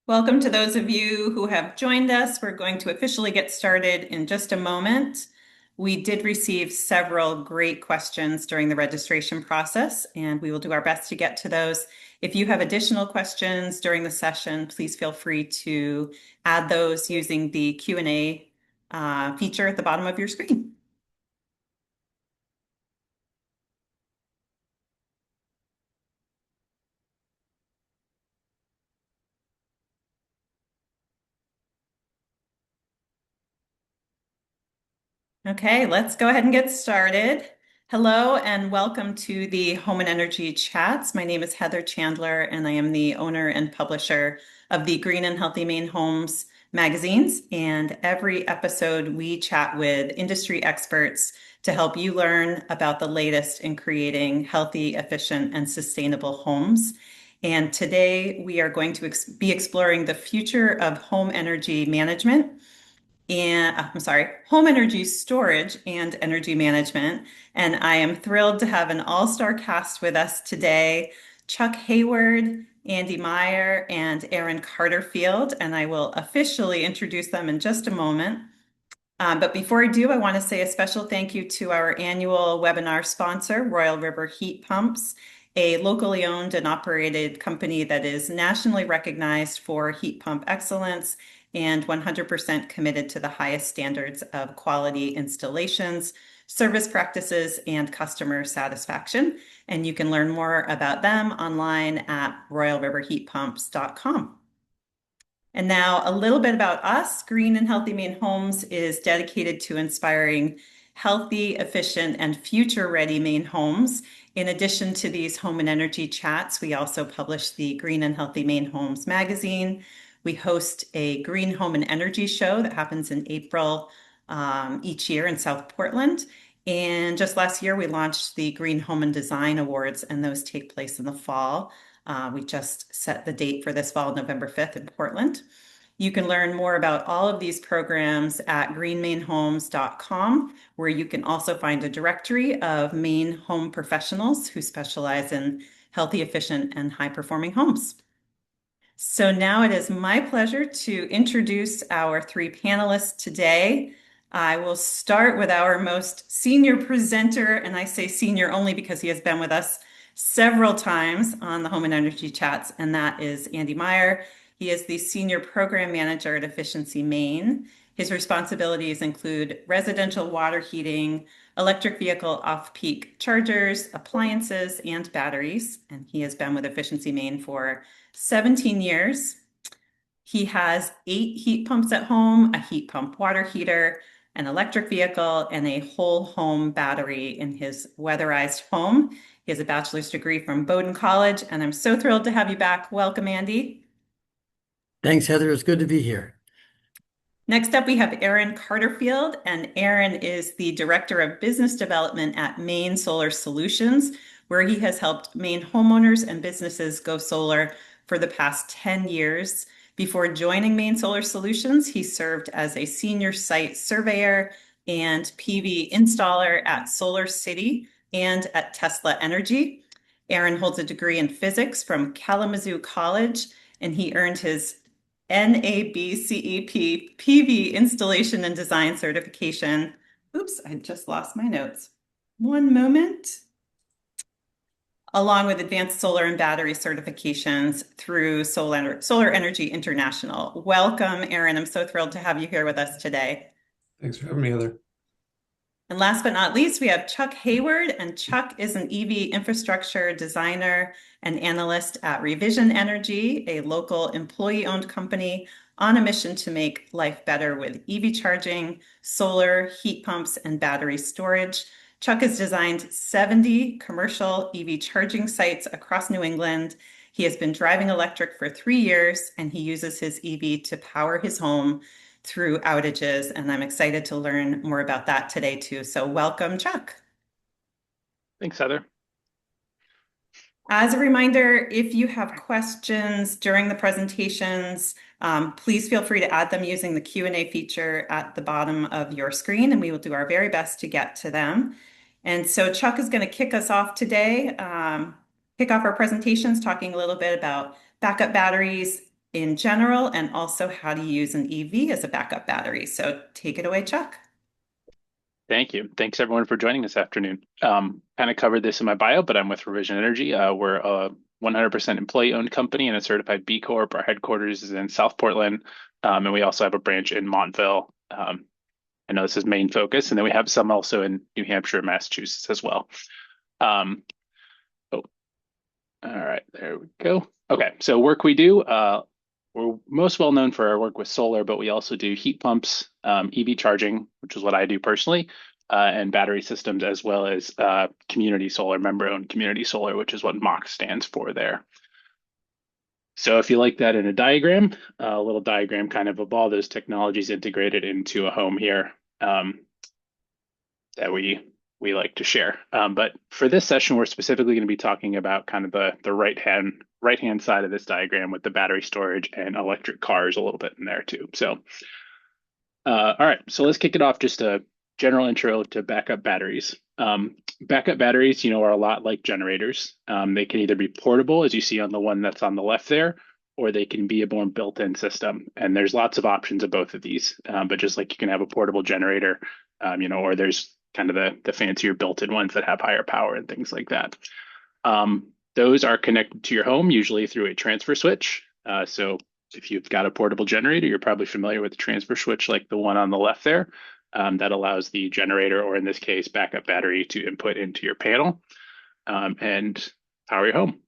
Welcome to those of you who have joined us. We're going to officially get started in just a moment. We did receive several great questions during the registration process, and we will do our best to get to those. If you have additional questions during the session, please feel free to add those using the Q&A feature at the bottom of your screen. Okay, let's go ahead and get started. Hello and welcome to the Home and Energy Chats. My name is Heather Chandler and I am the owner and publisher of the Green and Healthy Maine Homes magazines. And every episode we chat with industry experts to help you learn about the latest in creating healthy, efficient, and sustainable homes. And today we are going to be exploring the future of home energy management and home energy storage and energy management. And I am thrilled to have an all-star cast with us today, Chuck Hayward, Andy Meyer, and Aaron Cartterfield. And I will officially introduce them in just a moment. But before I do, I want to say a special thank you to our annual webinar sponsor, Royal River Heat Pumps, a locally owned and operated company that is nationally recognized for heat pump excellence and 100% committed to the highest standards of quality installations, service practices, and customer satisfaction. And you can learn more about them online at royalriverheatpumps.com. And now a little bit about us. Green and Healthy Maine Homes is dedicated to inspiring healthy, efficient, and future-ready Maine homes. In addition to these home and energy chats, we also publish the Green and Healthy Maine Homes magazine. We host a green home and energy show that happens in April each year in South Portland. And just last year, we launched the Green Home and Design Awards, and those take place in the fall. We just set the date for this fall, November 5th in Portland. You can learn more about all of these programs at greenmainehomes.com, where you can also find a directory of Maine home professionals who specialize in healthy, efficient, and high-performing homes. So now it is my pleasure to introduce our three panelists today. I will start with our most senior presenter, and I say senior only because he has been with us several times on the Home and Energy Chats, and that is Andy Meyer. He is the Senior Program Manager at Efficiency Maine. His responsibilities include residential water heating, electric vehicle off-peak chargers, appliances, and batteries. And he has been with Efficiency Maine for 17 years. He has 8 heat pumps at home, a heat pump water heater, an electric vehicle, and a whole home battery in his weatherized home. He has a bachelor's degree from Bowdoin College, and I'm so thrilled to have you back. Welcome, Andy. Thanks, Heather. It's good to be here. Next up, we have Aaron Cartterfield, and Aaron is the Director of Business Development at Maine Solar Solutions, where he has helped Maine homeowners and businesses go solar for the past 10 years. Before joining Maine Solar Solutions, he served as a senior site surveyor and PV installer at Solar City and at Tesla Energy. Aaron holds a degree in physics from Kalamazoo College, and he earned his NABCEP PV installation and design certification. Oops, I just lost my notes. One moment. Along with advanced solar and battery certifications through Solar Energy International. Welcome, Aaron. I'm so thrilled to have you here with us today. Thanks for having me, Heather. And last but not least, we have Chuck Hayward, and Chuck is an EV infrastructure designer and analyst at Revision Energy, a local employee-owned company on a mission to make life better with EV charging, solar, heat pumps, and battery storage. Chuck has designed 70 commercial EV charging sites across New England. He has been driving electric for 3 years, and he uses his EV to power his home through outages, and I'm excited to learn more about that today too. So welcome, Chuck. Thanks, Heather. As a reminder, if you have questions during the presentations, please feel free to add them using the Q&A feature at the bottom of your screen, and we will do our very best to get to them. And so Chuck is going to kick us off today, kick off our presentations, talking a little bit about backup batteries, in general and also how to use an EV as a backup battery. So take it away, Chuck. Thank you. Thanks everyone for joining this afternoon. Kind of covered this in my bio, but I'm with Revision Energy. We're a 100% employee-owned company and a certified B Corp. Our headquarters is in South Portland, and we also have a branch in Montville. I know this is Maine focus, and then we have some also in New Hampshire, Massachusetts as well. Oh, all right, there we go. Okay, so work we do. We're most well known for our work with solar, but we also do heat pumps, EV charging, which is what I do personally, and battery systems, as well as community solar, member-owned community solar, which is what MOX stands for there. So if you like that in a diagram, a little diagram kind of all those technologies integrated into a home here that we like to share. But for this session, we're specifically going to be talking about kind of the right hand side of this diagram with the battery storage and electric cars a little bit in there too. So, all right, so let's kick it off. Just a general intro to backup batteries. Backup batteries, are a lot like generators. They can either be portable, as you see on the one that's on the left there, or they can be a more built-in system. And there's lots of options of both of these. But just like you can have a portable generator, or there's kind of the fancier built-in ones that have higher power and things like that. Those are connected to your home, usually through a transfer switch. So if you've got a portable generator, you're probably familiar with the transfer switch like the one on the left there. That allows the generator, or in this case, backup battery, to input into your panel and power your home.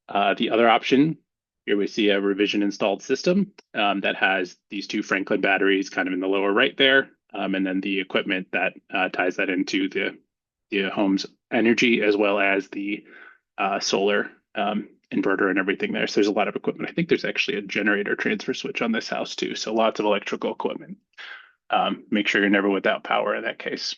The other option, here we see a revision installed system that has these two Franklin batteries kind of in the lower right there, and then the equipment that ties that into the home's energy, as well as the solar inverter and everything there. So there's a lot of equipment. I think there's actually a generator transfer switch on this house too. So lots of electrical equipment. Make sure you're never without power in that case.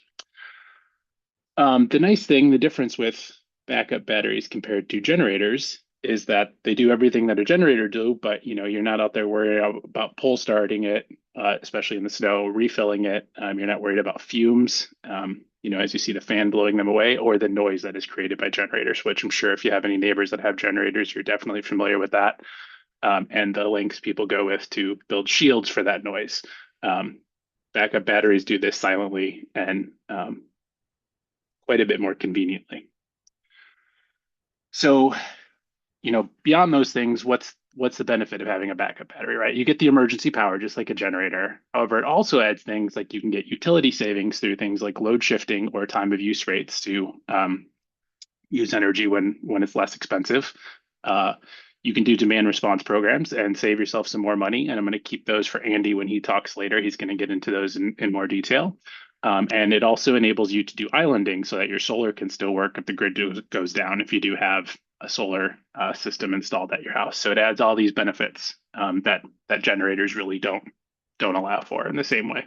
The nice thing, the difference with backup batteries compared to generators is that they do everything that a generator do, but you're not out there worried about pull starting it, especially in the snow, refilling it. You're not worried about fumes, as you see the fan blowing them away, or the noise that is created by generators, which I'm sure if you have any neighbors that have generators, you're definitely familiar with that. And the lengths people go with to build shields for that noise. Backup batteries do this silently and quite a bit more conveniently. So, beyond those things, what's the benefit of having a backup battery, right? You get the emergency power just like a generator. However, it also adds things like you can get utility savings through things like load shifting or time of use rates to use energy when it's less expensive. You can do demand response programs and save yourself some more money. And I'm going to keep those for Andy when he talks later. He's going to get into those in more detail. And it also enables you to do islanding so that your solar can still work if the grid goes down, if you do have a solar system installed at your house. So it adds all these benefits that generators really don't allow for in the same way.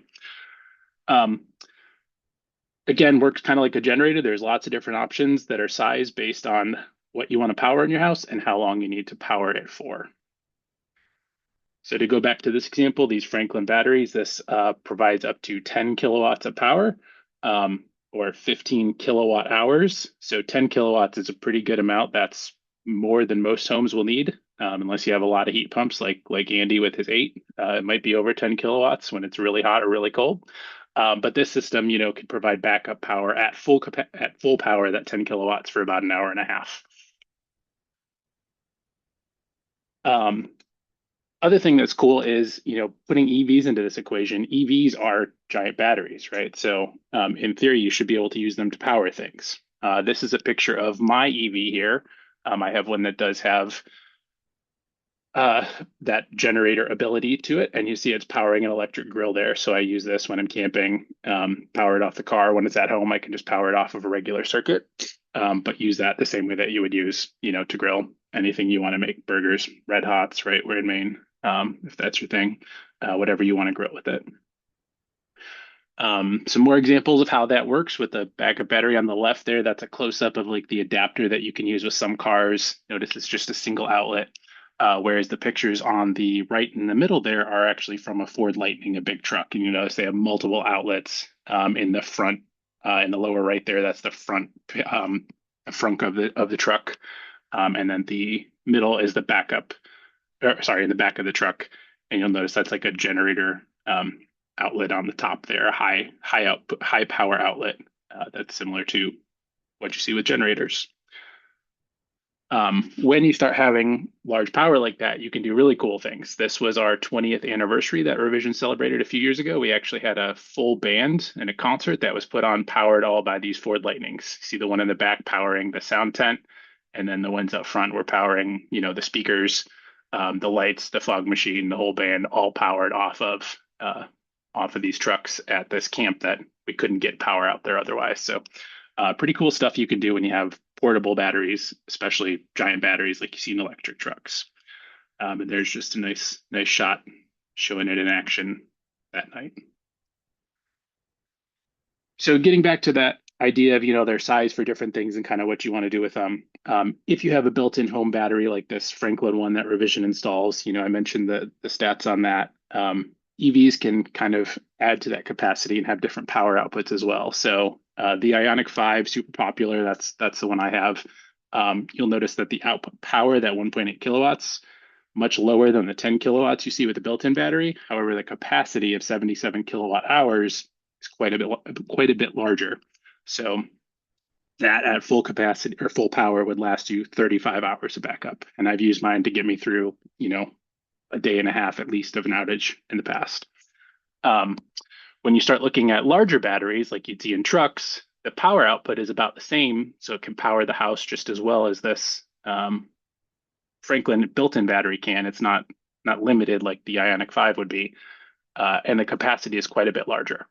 Again, works kind of like a generator. There's lots of different options that are sized based on what you want to power in your house and how long you need to power it for. So to go back to this example, these Franklin batteries, this provides up to 10 kilowatts of power or 15 kilowatt hours. So 10 kilowatts is a pretty good amount. That's more than most homes will need, unless you have a lot of heat pumps like Andy with his 8. It might be over 10 kilowatts when it's really hot or really cold. But this system, could provide backup power at full power, that 10 kilowatts for about an hour and a half. Other thing that's cool is, putting EVs into this equation. EVs are giant batteries, right? So in theory, you should be able to use them to power things. This is a picture of my EV here. I have one that does have that generator ability to it, and you see it's powering an electric grill there. So I use this when I'm camping, power it off the car. When it's at home, I can just power it off of a regular circuit, but use that the same way that you would use, to grill anything you want to make, burgers, red hots, right? We're in Maine, if that's your thing, whatever you want to grill with it. Some more examples of how that works with the backup battery on the left there. That's a close-up of like the adapter that you can use with some cars. Notice it's just a single outlet, whereas the pictures on the right in the middle there are actually from a Ford Lightning, a big truck. And you notice they have multiple outlets in the front, in the lower right there. That's the front of the truck, and then the middle is the backup or sorry, in the back of the truck, and you'll notice that's like a generator outlet on the top there, a high output, high power outlet that's similar to what you see with generators. When you start having large power like that, you can do really cool things. This was our 20th anniversary that Revision celebrated a few years ago. We actually had a full band and a concert that was put on, powered all by these Ford Lightnings. See the one in the back powering the sound tent, and then the ones up front were powering, the speakers, the lights, the fog machine, the whole band, all powered off of these trucks at this camp that we couldn't get power out there otherwise. So pretty cool stuff you can do when you have portable batteries, especially giant batteries like you see in electric trucks. And there's just a nice shot showing it in action that night. So getting back to that idea of, their size for different things and kind of what you want to do with them. If you have a built-in home battery like this Franklin one that Revision installs, I mentioned the stats on that. EVs can kind of add to that capacity and have different power outputs as well. So the Ionic 5, super popular. That's the one I have. You'll notice that the output power, that 1.8 kilowatts, much lower than the 10 kilowatts you see with the built-in battery. However, the capacity of 77 kilowatt hours is quite a bit larger. So that at full capacity or full power would last you 35 hours of backup. And I've used mine to get me through, a day and a half at least of an outage in the past. When you start looking at larger batteries like you'd see in trucks, the power output is about the same, so it can power the house just as well as this Franklin built-in battery can. It's not limited like the Ionic 5 would be, and the capacity is quite a bit larger.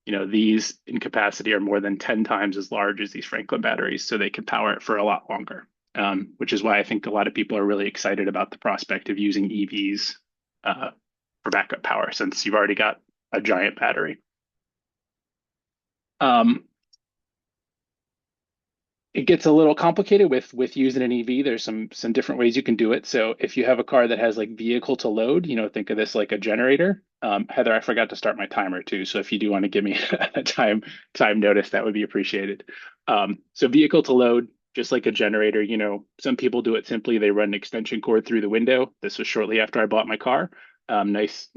These in capacity are more than 10 times as large as these Franklin batteries, so they can power it for a lot longer, which is why I think a lot of people are really excited about the prospect of using EVs for backup power, since you've already got a giant battery. It gets a little complicated with using an EV. There's some different ways you can do it. So if you have a car that has like vehicle to load, think of this like a generator. Heather, I forgot to start my timer too. So if you do want to give me a time notice, that would be appreciated. So vehicle to load, just like a generator, some people do it simply. They run an extension cord through the window. This was shortly after I bought my car. Nice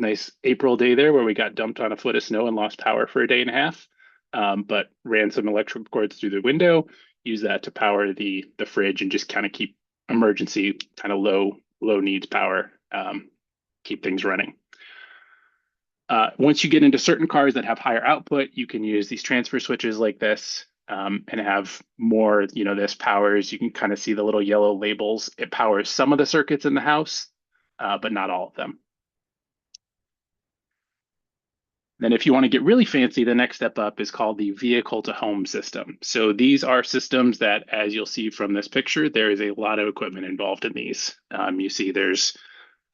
April day there where we got dumped on a foot of snow and lost power for a day and a half. But ran some electrical cords through the window, use that to power the fridge and just kind of keep emergency kind of low needs power, keep things running. Once you get into certain cars that have higher output, you can use these transfer switches like this and have more, this powers, you can kind of see the little yellow labels. It powers some of the circuits in the house, but not all of them. Then if you want to get really fancy, the next step up is called the vehicle to home system. So these are systems that, as you'll see from this picture, there is a lot of equipment involved in these. You see there's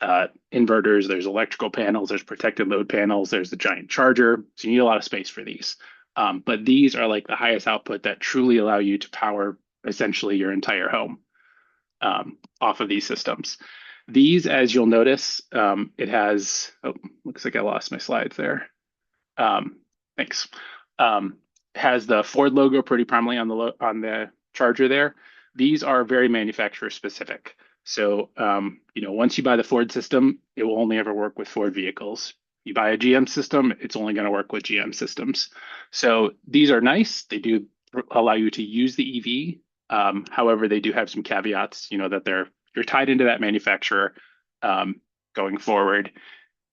inverters, there's electrical panels, there's protected load panels, there's the giant charger. So you need a lot of space for these. But these are like the highest output that truly allow you to power essentially your entire home off of these systems. These, as you'll notice, it has, looks like I lost my slides there. Thanks. Has the Ford logo pretty prominently on the charger there. These are very manufacturer specific. So, once you buy the Ford system, it will only ever work with Ford vehicles. You buy a GM system, it's only going to work with GM systems. So these are nice. They do allow you to use the EV. However, they do have some caveats, that you're tied into that manufacturer going forward.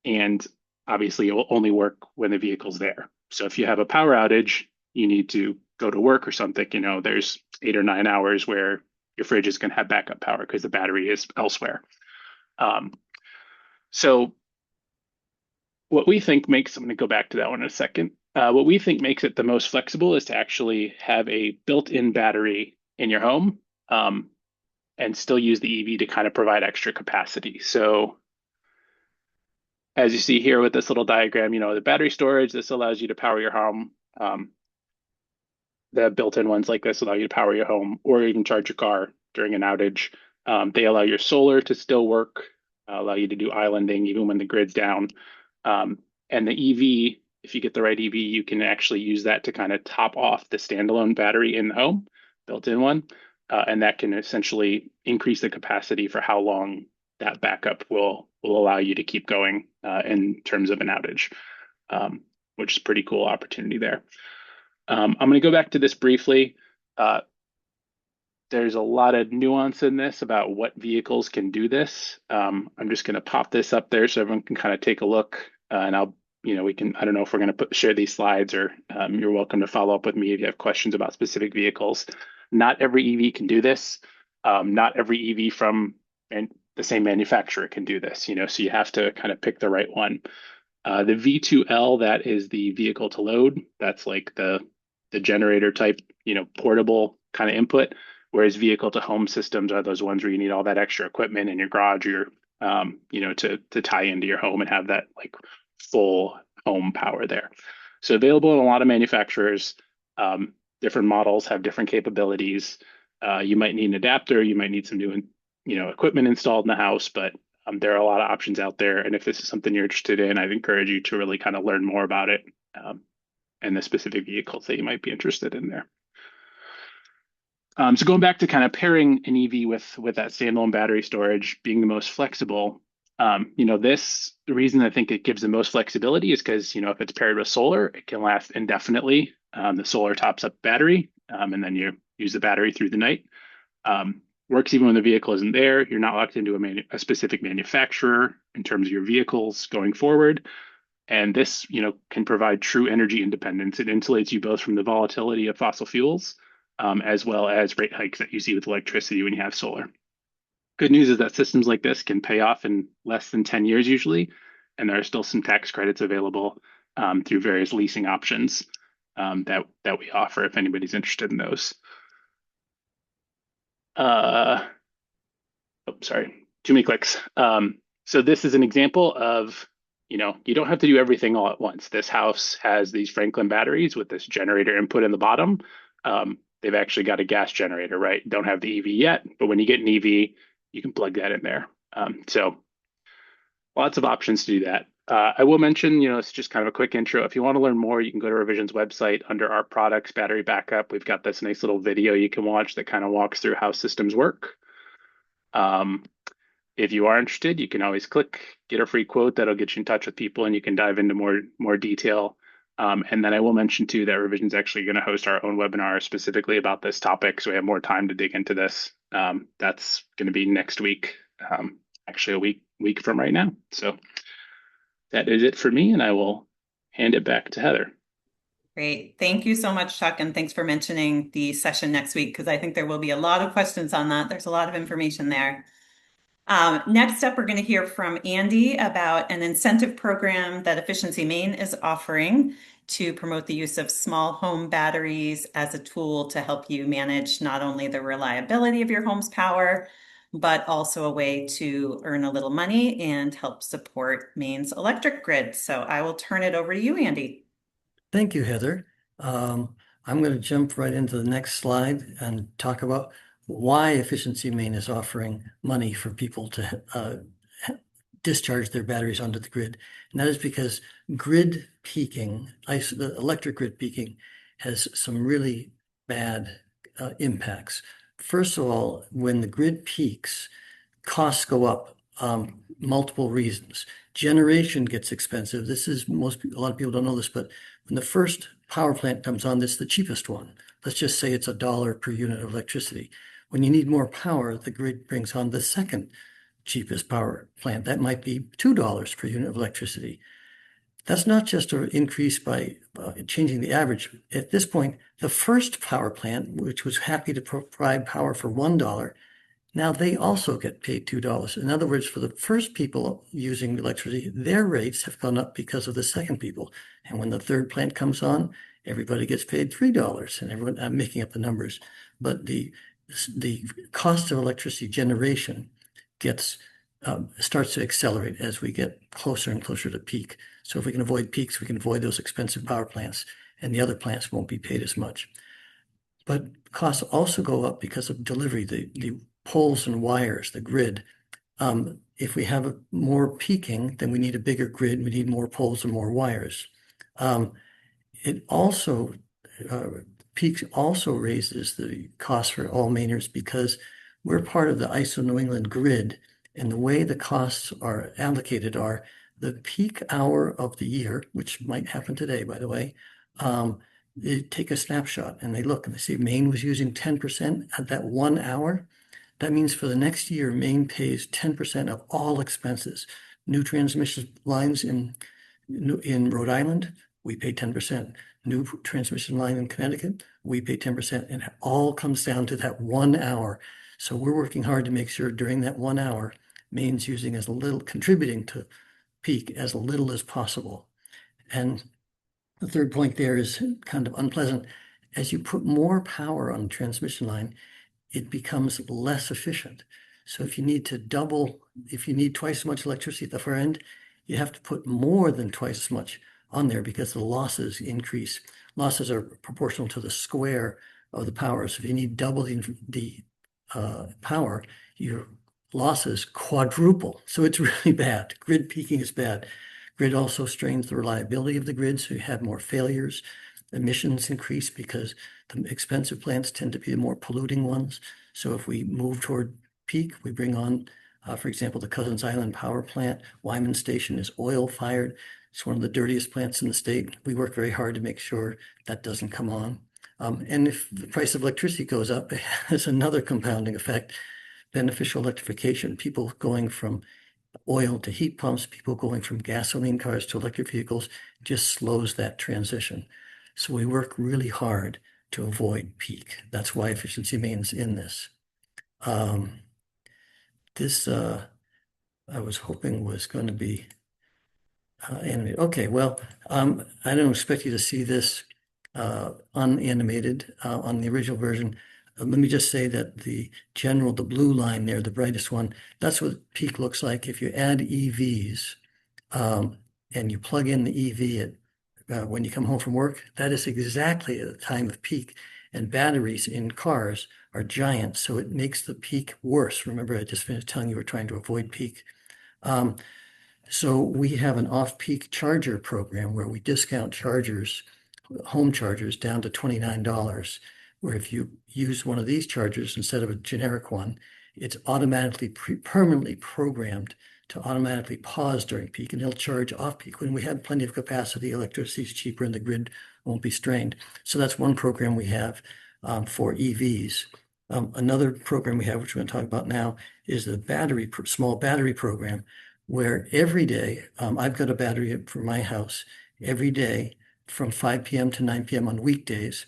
And obviously, it will only work when the vehicle's there. So if you have a power outage, you need to go to work or something, there's 8 or 9 hours where your fridge is going to have backup power because the battery is elsewhere. So what we think makes, I'm going to go back to that one in a second. What we think makes it the most flexible is to actually have a built-in battery in your home and still use the EV to kind of provide extra capacity. So as you see here with this little diagram, the battery storage, this allows you to power your home. The built-in ones like this allow you to power your home or even charge your car during an outage. They allow your solar to still work, allow you to do islanding even when the grid's down. And the EV, if you get the right EV, you can actually use that to kind of top off the standalone battery in the home, built-in one. And that can essentially increase the capacity for how long that backup will allow you to keep going in terms of an outage, which is a pretty cool opportunity there. I'm going to go back to this briefly. There's a lot of nuance in this about what vehicles can do this. I'm just going to pop this up there so everyone can kind of take a look, and we can, I don't know if we're going to share these slides, or you're welcome to follow up with me if you have questions about specific vehicles. Not every EV can do this. Not every EV from the same manufacturer can do this, so you have to kind of pick the right one. The V2L, that is the vehicle to load. That's like the generator type, portable kind of input. Whereas vehicle to home systems are those ones where you need all that extra equipment in your garage or to tie into your home and have that like full home power there. So available in a lot of manufacturers. Different models have different capabilities. You might need an adapter. You might need some new, equipment installed in the house, but there are a lot of options out there. And if this is something you're interested in, I'd encourage you to really kind of learn more about it and the specific vehicles that you might be interested in there. So going back to kind of pairing an EV with that standalone battery storage being the most flexible, the reason I think it gives the most flexibility is because, if it's paired with solar, it can last indefinitely. The solar tops up battery, and then you use the battery through the night. Works even when the vehicle isn't there. You're not locked into a specific manufacturer in terms of your vehicles going forward. And this, can provide true energy independence. It insulates you both from the volatility of fossil fuels, as well as rate hikes that you see with electricity when you have solar. Good news is that systems like this can pay off in less than 10 years usually, and there are still some tax credits available through various leasing options that we offer if anybody's interested in those. Sorry, too many clicks. So this is an example of, you don't have to do everything all at once. This house has these Franklin batteries with this generator input in the bottom. They've actually got a gas generator, right? Don't have the EV yet, but when you get an EV, you can plug that in there. So lots of options to do that. I will mention, it's just kind of a quick intro. If you want to learn more, you can go to Revision's website under our products, battery backup. We've got this nice little video you can watch that kind of walks through how systems work. If you are interested, you can always get a free quote that'll get you in touch with people, and you can dive into more detail. And then I will mention too that Revision's actually going to host our own webinar specifically about this topic, so we have more time to dig into this. That's going to be next week, actually a week from right now. So that is it for me, and I will hand it back to Heather. Great. Thank you so much, Chuck, and thanks for mentioning the session next week, because I think there will be a lot of questions on that. There's a lot of information there. Next up, we're going to hear from Andy about an incentive program that Efficiency Maine is offering to promote the use of small home batteries as a tool to help you manage not only the reliability of your home's power, but also a way to earn a little money and help support Maine's electric grid. So I will turn it over to you, Andy. Thank you, Heather. I'm going to jump right into the next slide and talk about why Efficiency Maine is offering money for people to discharge their batteries onto the grid. And that is because grid peaking, the electric grid peaking, has some really bad impacts. First of all, when the grid peaks, costs go up. Multiple reasons. Generation gets expensive. This is a lot of people don't know this, but when the first power plant comes on, this is the cheapest one. Let's just say it's $1 per unit of electricity. When you need more power, the grid brings on the second cheapest power plant. That might be $2 per unit of electricity. That's not just an increase by changing the average. At this point, the first power plant, which was happy to provide power for $1, now they also get paid $2. In other words, for the first people using electricity, their rates have gone up because of the second people. And when the third plant comes on, everybody gets paid $3. And everyone, I'm making up the numbers, but the cost of electricity generation starts to accelerate as we get closer and closer to peak. So if we can avoid peaks, we can avoid those expensive power plants, and the other plants won't be paid as much. But costs also go up because of delivery, the poles and wires, the grid. If we have more peaking, then we need a bigger grid. We need more poles and more wires. It also peaks also raises the cost for all Mainers because we're part of the ISO New England grid, And the way the costs are allocated are the peak hour of the year, which might happen today, by the way. They take a snapshot and they look and they see Maine was using 10% at that 1 hour. That means for the next year, Maine pays 10% of all expenses. New transmission lines in Rhode Island, we pay 10%. New transmission line in Connecticut, we pay 10%. And it all comes down to that 1 hour. So we're working hard to make sure during that 1 hour, Maine's using as little, contributing to peak as little as possible. And the third point there is kind of unpleasant. As you put more power on the transmission line, it becomes less efficient. So if you need twice as much electricity at the far end, you have to put more than twice as much on there because the losses increase. Losses are proportional to the square of the power. So if you need double the power, your losses quadruple. So it's really bad. Grid peaking is bad. Grid also strains the reliability of the grid, so you have more failures. Emissions increase because the expensive plants tend to be the more polluting ones. So if we move toward peak, we bring on, for example, the Cousins Island power plant. Wyman Station is oil-fired. It's one of the dirtiest plants in the state. We work very hard to make sure that doesn't come on. And if the price of electricity goes up, it has another compounding effect. Beneficial electrification, people going from oil to heat pumps, people going from gasoline cars to electric vehicles, just slows that transition. So we work really hard to avoid peak. That's why Efficiency Maine is in this. This I was hoping was going to be animated. Okay, well, I don't expect you to see this unanimated on the original version. Let me just say that the blue line there, the brightest one, that's what peak looks like. If you add EVs and you plug in the EV when you come home from work, that is exactly at the time of peak. And batteries in cars are giant, so it makes the peak worse. Remember, I just finished telling you we're trying to avoid peak. So we have an off-peak charger program where we discount chargers, home chargers, down to $29. Where if you use one of these chargers instead of a generic one, it's automatically permanently programmed to automatically pause during peak, and it'll charge off peak. When we have plenty of capacity, electricity is cheaper and the grid won't be strained. So that's one program we have for EVs. Another program we have, which we're going to talk about now, is the small battery program, where every day, I've got a battery for my house every day from 5 p.m. to 9 p.m. on weekdays.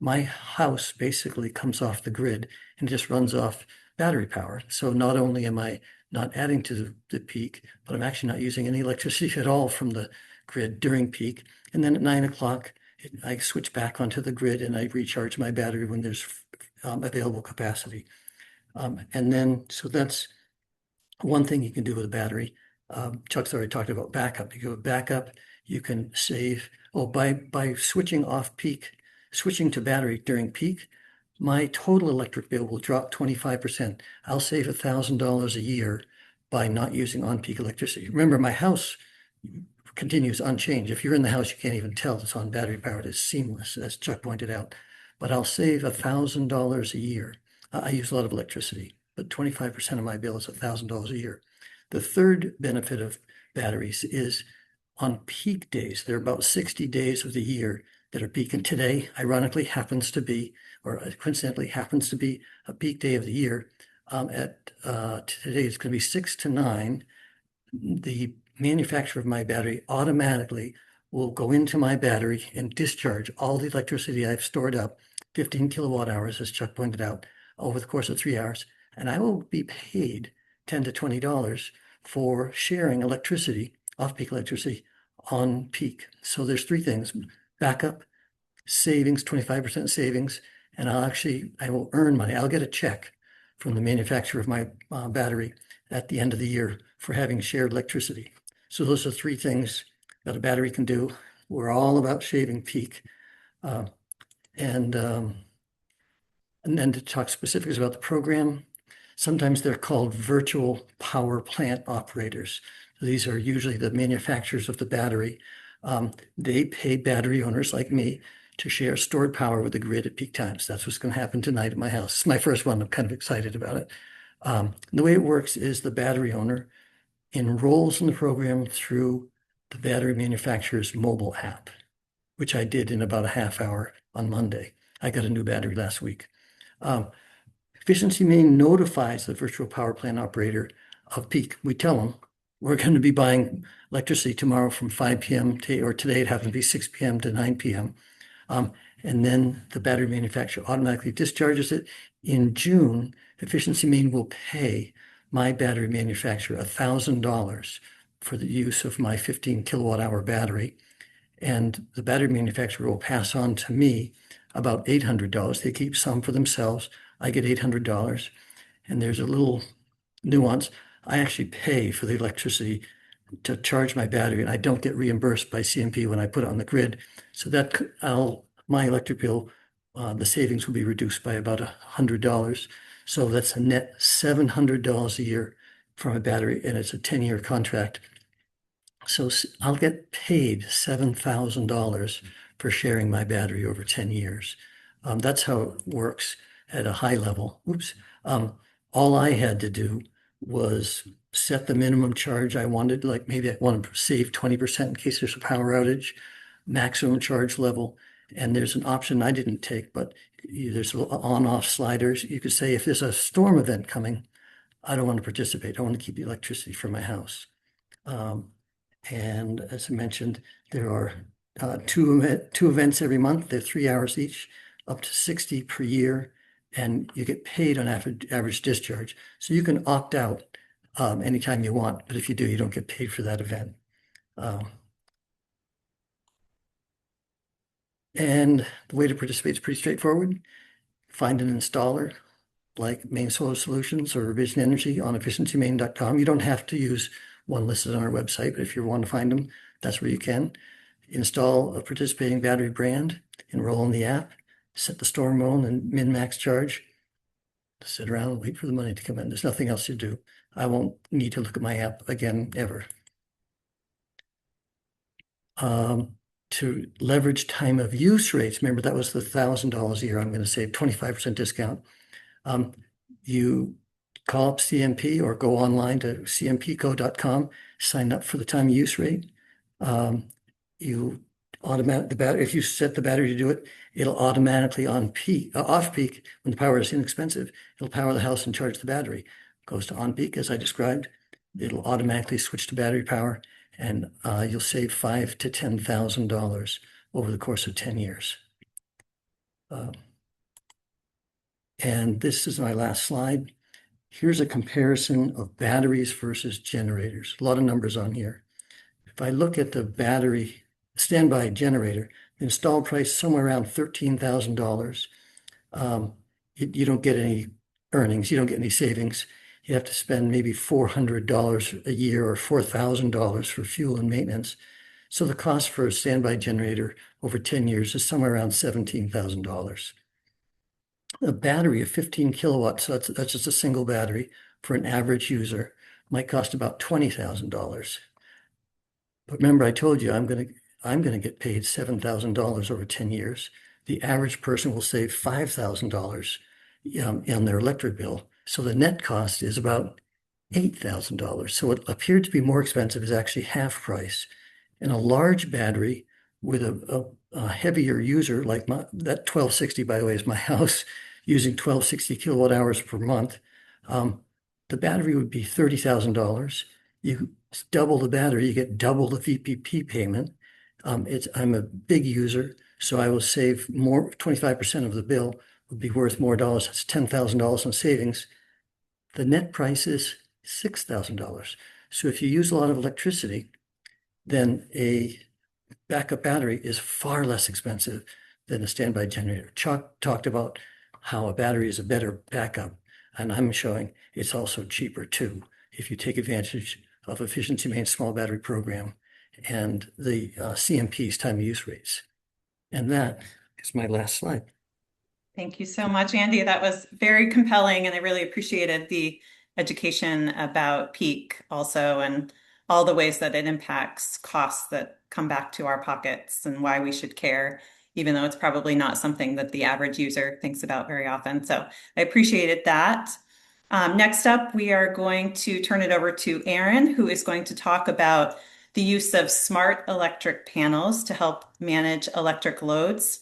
My house basically comes off the grid and just runs off battery power. So not only am I not adding to the peak, but I'm actually not using any electricity at all from the grid during peak. And then at 9 o'clock, I switch back onto the grid and I recharge my battery when there's available capacity. So that's one thing you can do with a battery. Chuck's already talked about backup. You go backup, you can save, by switching off peak, switching to battery during peak, my total electric bill will drop 25%. I'll save $1,000 a year by not using on-peak electricity. Remember, my house continues unchanged. If you're in the house, you can't even tell it's on battery powered. It's seamless, as Chuck pointed out. But I'll save $1,000 a year. I use a lot of electricity, but 25% of my bill is $1,000 a year. The third benefit of batteries is on peak days. There are about 60 days of the year that are peak. And today, ironically, coincidentally happens to be a peak day of the year. Today, it's going to be 6 to 9. The manufacturer of my battery automatically will go into my battery and discharge all the electricity I've stored up, 15 kilowatt hours, as Chuck pointed out, over the course of 3 hours. And I will be paid $10 to $20 for sharing electricity, off-peak electricity, on peak. So there's three things: backup, savings, 25% savings, and I will earn money. I'll get a check from the manufacturer of my battery at the end of the year for having shared electricity. So those are three things that a battery can do. We're all about shaving peak. And then to talk specifics about the program, sometimes they're called virtual power plant operators. These are usually the manufacturers of the battery. They pay battery owners like me to share stored power with the grid at peak times. That's what's going to happen tonight at my house. It's my first one. I'm kind of excited about it. The way it works is the battery owner enrolls in the program through the battery manufacturer's mobile app, which I did in about a half hour on Monday. I got a new battery last week. Efficiency Maine notifies the virtual power plant operator of peak. We tell them we're going to be buying electricity tomorrow from 5 p.m. or today it happened to be 6 p.m. to 9 p.m. And then the battery manufacturer automatically discharges it. In June, Efficiency Maine will pay my battery manufacturer $1,000 for the use of my 15 kilowatt hour battery. And the battery manufacturer will pass on to me about $800. They keep some for themselves. I get $800. And there's a little nuance. I actually pay for the electricity to charge my battery, and I don't get reimbursed by CMP when I put it on the grid. So that my electric bill, the savings will be reduced by about $100. So that's a net $700 a year from a battery, and it's a 10-year contract. So I'll get paid $7,000 for sharing my battery over 10 years. That's how it works at a high level. Oops. All I had to do was set the minimum charge I wanted, like maybe I want to save 20% in case there's a power outage, maximum charge level. And there's an option I didn't take, but there's on-off sliders. You could say if there's a storm event coming, I don't want to participate. I want to keep the electricity for my house. And as I mentioned, there are two events every month. They're 3 hours each, up to 60 per year, and you get paid on average discharge. So you can opt out anytime you want, but if you do, you don't get paid for that event. And the way to participate is pretty straightforward. Find an installer like Maine Solar Solutions or Vision Energy on efficiencymaine.com. You don't have to use one listed on our website, but if you want to find them, that's where you can. Install a participating battery brand, enroll in the app, set the storm zone and min-max charge. Sit around and wait for the money to come in. There's nothing else to do. I won't need to look at my app again, ever. To leverage time of use rates, remember that was the $1,000 a year. I'm going to save 25% discount. You call up CMP or go online to cmpco.com, sign up for the time of use rate. You automatic the battery. If you set the battery to do it, it'll automatically off peak when the power is inexpensive. It'll power the house and charge the battery. Goes to on peak as I described. It'll automatically switch to battery power, and you'll save $5,000 to $10,000 over the course of 10 years. And this is my last slide. Here's a comparison of batteries versus generators. A lot of numbers on here. If I look at the battery standby generator, the install price somewhere around $13,000. You don't get any earnings. You don't get any savings. You have to spend maybe $400 a year or $4,000 for fuel and maintenance. So the cost for a standby generator over 10 years is somewhere around $17,000. A battery of 15 kilowatts, so that's just a single battery for an average user, might cost about $20,000. But remember, I told you I'm going to get paid $7,000 over 10 years. The average person will save $5,000 on their electric bill. So the net cost is about $8,000. So what appeared to be more expensive is actually half price. And a large battery with a heavier user like that 1260, by the way, is my house using 1260 kilowatt hours per month. The battery would be $30,000. You double the battery, you get double the VPP payment. I'm a big user, so I will save more. 25% of the bill would be worth more dollars. That's $10,000 in savings. The net price is $6,000. So if you use a lot of electricity, then a backup battery is far less expensive than a standby generator. Chuck talked about how a battery is a better backup, and I'm showing it's also cheaper too if you take advantage of Efficiency Maine's small battery program and the CMP's time of use rates. And that is my last slide. Thank you so much, Andy. That was very compelling, and I really appreciated the education about peak also and all the ways that it impacts costs that come back to our pockets and why we should care, even though it's probably not something that the average user thinks about very often. So I appreciated that. Next up, we are going to turn it over to Aaron, who is going to talk about the use of smart electric panels to help manage electric loads,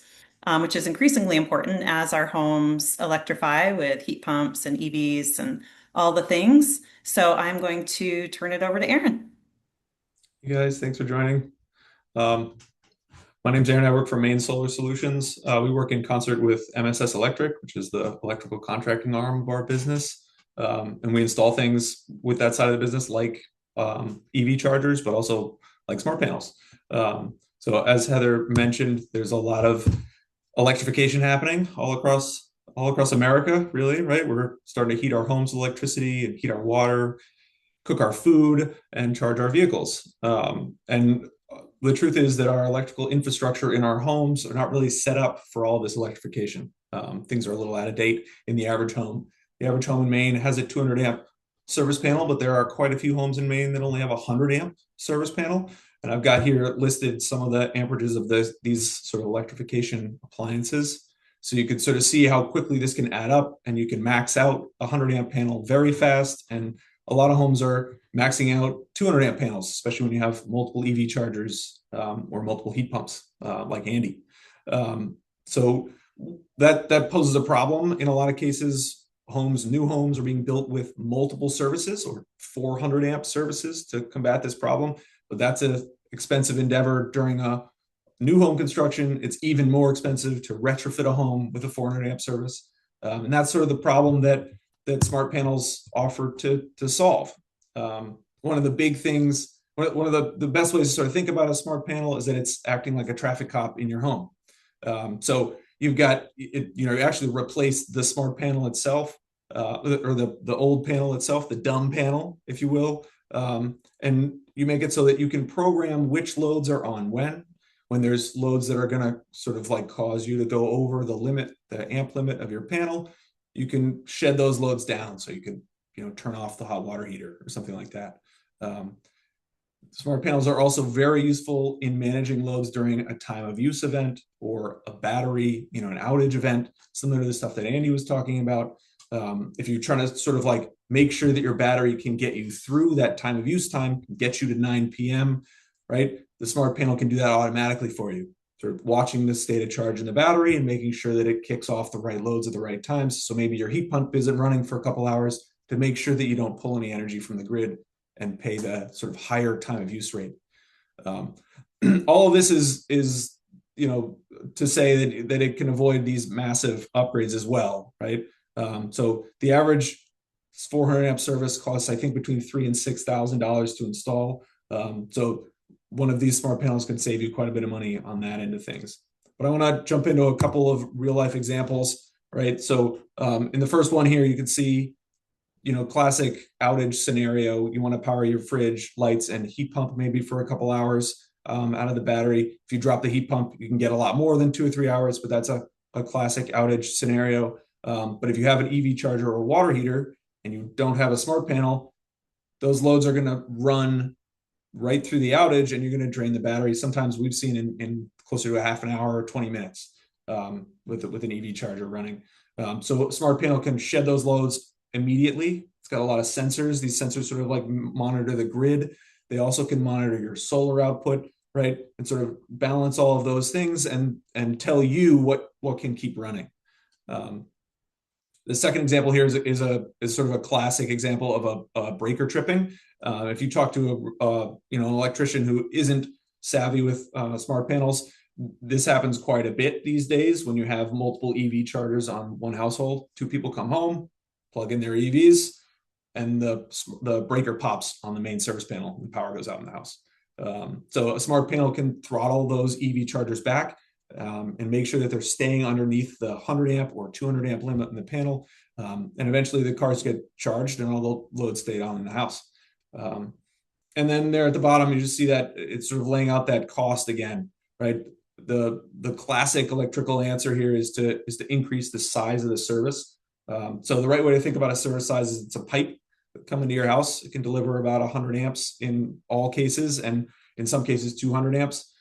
which is increasingly important as our homes electrify with heat pumps and EVs and all the things. So I'm going to turn it over to Aaron. You guys, thanks for joining. Um, my name's Aaron. I work for Maine Solar Solutions. We work in concert with MSS Electric, which is the electrical contracting arm of our business. And we install things with that side of the business like EV chargers, but also like smart panels. So as Heather mentioned, there's a lot of electrification happening all across America, really, right? We're starting to heat our homes with electricity and heat our water, cook our food, and charge our vehicles. And the truth is that our electrical infrastructure in our homes are not really set up for all this electrification. Things are a little out of date in the average home. The average home in Maine has a 200 amp service panel, but there are quite a few homes in Maine that only have a 100 amp service panel. And I've got here listed some of the amperages of these sort of electrification appliances. So you could sort of see how quickly this can add up, and you can max out a 100 amp panel very fast. And a lot of homes are maxing out 200 amp panels, especially when you have multiple EV chargers or multiple heat pumps like Andy. So that poses a problem. In a lot of cases, new homes are being built with multiple services or 400 amp services to combat this problem. But that's an expensive endeavor during a new home construction. It's even more expensive to retrofit a home with a 400 amp service. And that's sort of the problem that smart panels offer to solve. One of the big things, one of the best ways to sort of think about a smart panel is that it's acting like a traffic cop in your home. So you've got, you actually replace the smart panel itself, or the old panel itself, the dumb panel, if you will. And you make it so that you can program which loads are on when there's loads that are going to sort of like cause you to go over the amp limit of your panel. You can shed those loads down, so you can, turn off the hot water heater or something like that. Smart panels are also very useful in managing loads during a time of use event or a battery, an outage event, similar to the stuff that Andy was talking about. If you're trying to sort of like make sure that your battery can get you through that time of use time, get you to 9 p.m., right? The smart panel can do that automatically for you, sort of watching the state of charge in the battery and making sure that it kicks off the right loads at the right times. So maybe your heat pump isn't running for a couple hours, to make sure that you don't pull any energy from the grid and pay the sort of higher time of use rate. All of this is to say that it can avoid these massive upgrades as well, right? So the average 400 amp service costs, I think, between $3,000 and $6,000 to install. So one of these smart panels can save you quite a bit of money on that end of things. But I want to jump into a couple of real life examples, right? So in the first one here, you can see, classic outage scenario. You want to power your fridge, lights, and heat pump maybe for a couple hours out of the battery. If you drop the heat pump, you can get a lot more than 2 or 3 hours, but that's a classic outage scenario. But if you have an EV charger or water heater and you don't have a smart panel, those loads are going to run right through the outage, and you're going to drain the battery. Sometimes we've seen in closer to a half an hour or 20 minutes with an EV charger running. So a smart panel can shed those loads immediately. It's got a lot of sensors. These sensors sort of like monitor the grid. They also can monitor your solar output, right? And sort of balance all of those things and tell you what can keep running. The second example here is sort of a classic example of a breaker tripping. If you talk to an electrician who isn't savvy with smart panels, this happens quite a bit these days when you have multiple EV chargers on one household. 2 people come home, plug in their EVs, and the breaker pops on the main service panel and power goes out in the house. So a smart panel can throttle those EV chargers back and make sure that they're staying underneath the 100 amp or 200 amp limit in the panel. And eventually the cars get charged and all the loads stay on in the house. And then there at the bottom, you just see that it's sort of laying out that cost again, right? The classic electrical answer here is to increase the size of the service. So the right way to think about a service size is it's a pipe coming to your house. It can deliver about 100 amps in all cases, and in some cases 200 amps.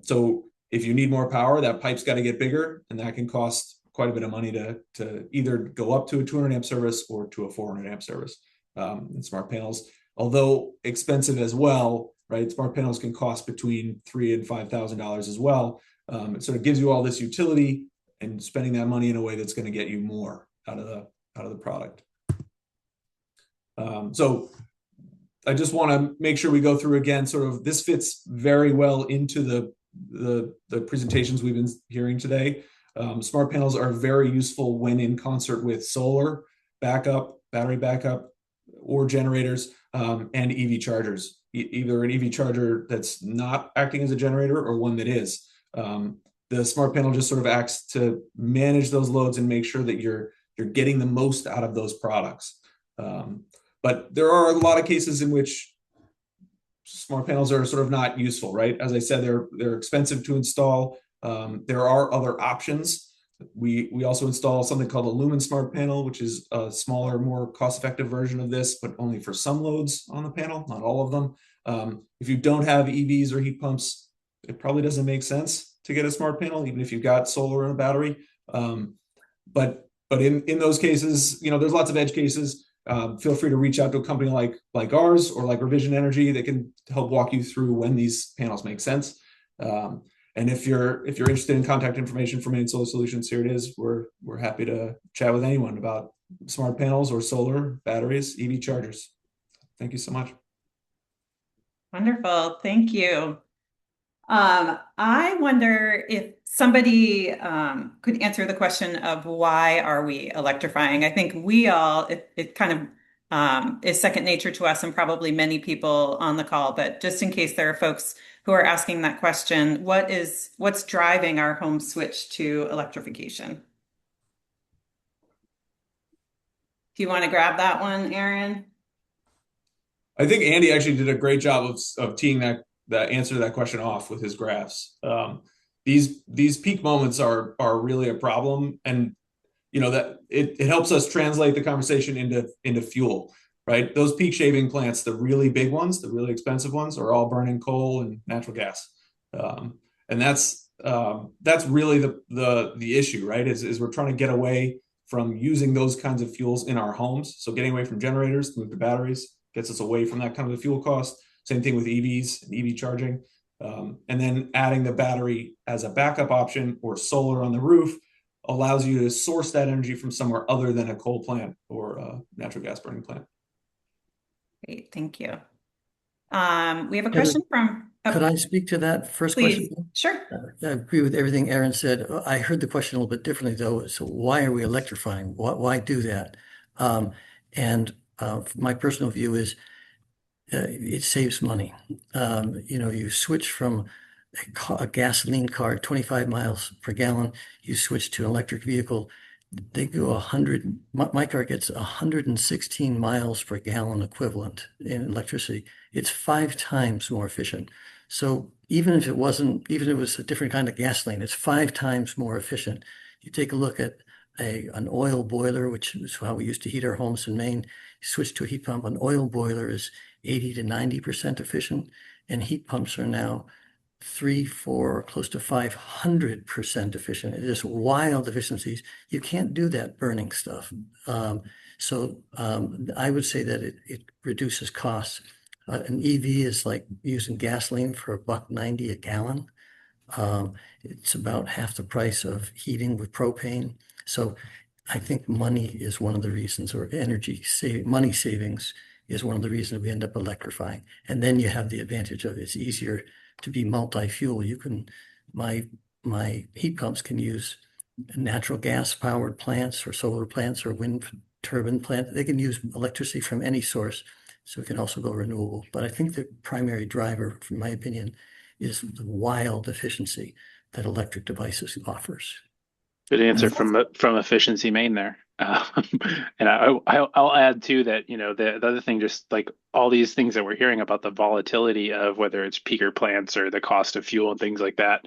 So if you need more power, that pipe's got to get bigger, and that can cost quite a bit of money to either go up to a 200 amp service or to a 400 amp service. And smart panels, although expensive as well, right? Smart panels can cost between $3,000 and $5,000 as well. It sort of gives you all this utility and spending that money in a way that's going to get you more out of the product. So I just want to make sure we go through again, sort of this fits very well into the presentations we've been hearing today. Smart panels are very useful when in concert with solar backup, battery backup, or generators, and EV chargers, either an EV charger that's not acting as a generator or one that is. The smart panel just sort of acts to manage those loads and make sure that you're getting the most out of those products. But there are a lot of cases in which smart panels are sort of not useful, right? As I said, they're expensive to install. There are other options. We also install something called a Lumen Smart Panel, which is a smaller, more cost-effective version of this, but only for some loads on the panel, not all of them. If you don't have EVs or heat pumps, it probably doesn't make sense to get a smart panel, even if you've got solar and a battery. But in those cases, there's lots of edge cases. Feel free to reach out to a company like ours or like Revision Energy that can help walk you through when these panels make sense. And if you're interested in contact information for Maine Solar Solutions, here it is. We're happy to chat with anyone about smart panels or solar, batteries, EV chargers. Thank you so much. Wonderful. Thank you. I wonder if somebody could answer the question of why are we electrifying? I think we all, it kind of is second nature to us and probably many people on the call, but just in case there are folks who are asking that question, what's driving our home switch to electrification? Do you want to grab that one, Aaron? I think Andy actually did a great job of teeing that answer to that question off with his graphs. These peak moments are really a problem, and that it helps us translate the conversation into fuel, right? Those peak shaving plants, the really big ones, the really expensive ones, are all burning coal and natural gas, and that's really the issue, right? Is we're trying to get away from using those kinds of fuels in our homes. So getting away from generators, move to batteries, gets us away from that kind of a fuel cost. Same thing with EVs and EV charging. And then adding the battery as a backup option or solar on the roof allows you to source that energy from somewhere other than a coal plant or a natural gas burning plant. Great, thank you. We have a question from... Could I speak to that first Please. question? Sure. I agree with everything Aaron said. I heard the question a little bit differently, though. So why are we electrifying? Why do that? My personal view is it saves money. You switch from a gasoline car, 25 miles per gallon, you switch to an electric vehicle, they go 100, my car gets 116 miles per gallon equivalent in electricity. It's 5 times more efficient. So even if it was a different kind of gasoline, it's 5 times more efficient. You take a look at an oil boiler, which is how we used to heat our homes in Maine. You switch to a heat pump. An oil boiler is 80 to 90% efficient, and heat pumps are now 3, 4, close to 500% efficient. It is wild efficiencies. You can't do that burning stuff. So I would say that it reduces costs. An EV is like using gasoline for $1.90 a gallon. It's about half the price of heating with propane. So I think money is one of the reasons, or money savings is one of the reasons we end up electrifying. And then you have the advantage of it's easier to be multi-fuel. My heat pumps can use natural gas powered plants or solar plants or wind turbine plant. They can use electricity from any source. So it can also go renewable. But I think the primary driver, from my opinion, is the wild efficiency that electric devices offers. Good answer from Efficiency Maine there. And I'll add too that the other thing, just like all these things that we're hearing about the volatility of whether it's peaker plants or the cost of fuel and things like that.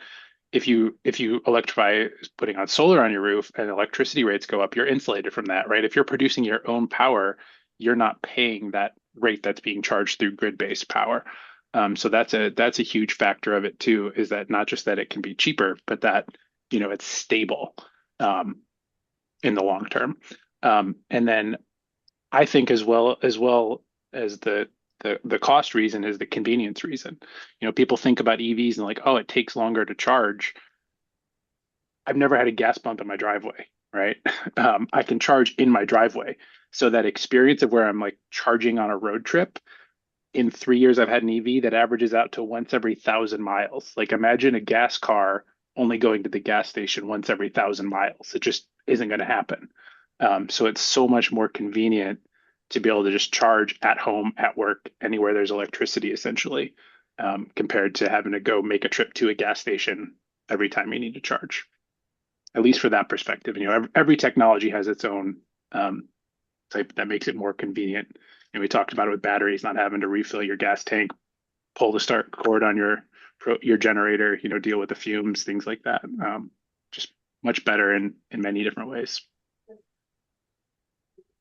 If you electrify putting on solar on your roof and electricity rates go up, you're insulated from that, right? If you're producing your own power, you're not paying that rate that's being charged through grid-based power. So that's a huge factor of it too, is that not just that it can be cheaper, but that it's stable. in the long term. And then I think as well as the cost reason is the convenience reason. People think about EVs and like, oh, it takes longer to charge. I've never had a gas pump in my driveway, right? I can charge in my driveway. So that experience of where I'm like charging on a road trip, in 3 years I've had an EV that averages out to once every 1,000 miles. Like imagine a gas car only going to the gas station once every 1,000 miles. It just isn't going to happen. So it's so much more convenient to be able to just charge at home, at work, anywhere there's electricity, essentially, compared to having to go make a trip to a gas station every time you need to charge. At least for that perspective, every technology has its own type that makes it more convenient. And we talked about it with batteries, not having to refill your gas tank, pull the start cord on your generator, deal with the fumes, things like that. Just much better in many different ways.